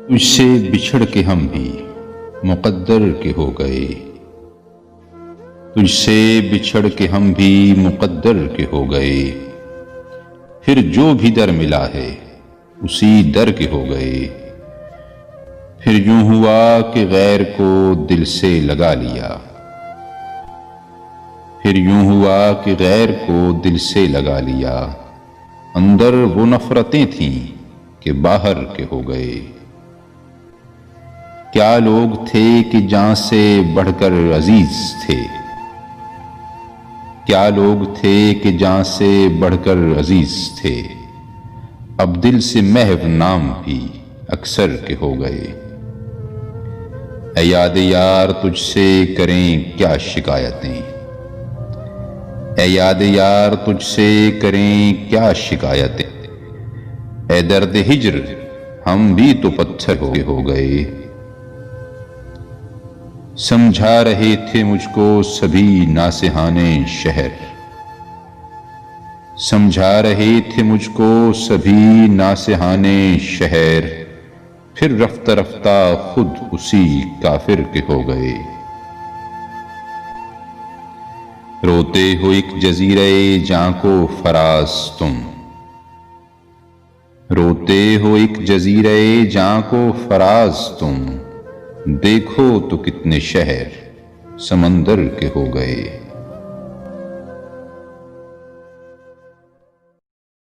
تجھ سے بچھڑ کے ہم بھی مقدر کے ہو گئے، تجھ سے بچھڑ کے ہم بھی مقدر کے ہو گئے، پھر جو بھی در ملا ہے اسی در کے ہو گئے، پھر یوں ہوا کہ غیر کو دل سے لگا لیا، پھر یوں ہوا کہ غیر کو دل سے لگا لیا، اندر وہ نفرتیں تھیں کہ باہر کے ہو گئے۔ کیا لوگ تھے کہ جان سے بڑھ کر عزیز تھے، کیا لوگ تھے کہ جان سے بڑھ کر عزیز تھے، اب دل سے محو نام بھی اکثر کے ہو گئے۔ اے یاد یار تجھ سے کریں کیا شکایتیں، اے یاد یار تجھ سے کریں کیا شکایتیں، اے درد ہجر ہم بھی تو پتھر ہو گئے۔ سمجھا رہے تھے مجھ کو سبھی ناصحان شہر، سمجھا رہے تھے مجھ کو سبھی ناصحان شہر، پھر رفتہ رفتہ خود اسی کافر کے ہو گئے۔ روتے ہو ایک جزیرہ جاں کو فراز تم، روتے ہو ایک جزیرہ جاں کو فراز تم، دیکھو تو کتنے شہر سمندر کے ہو گئے۔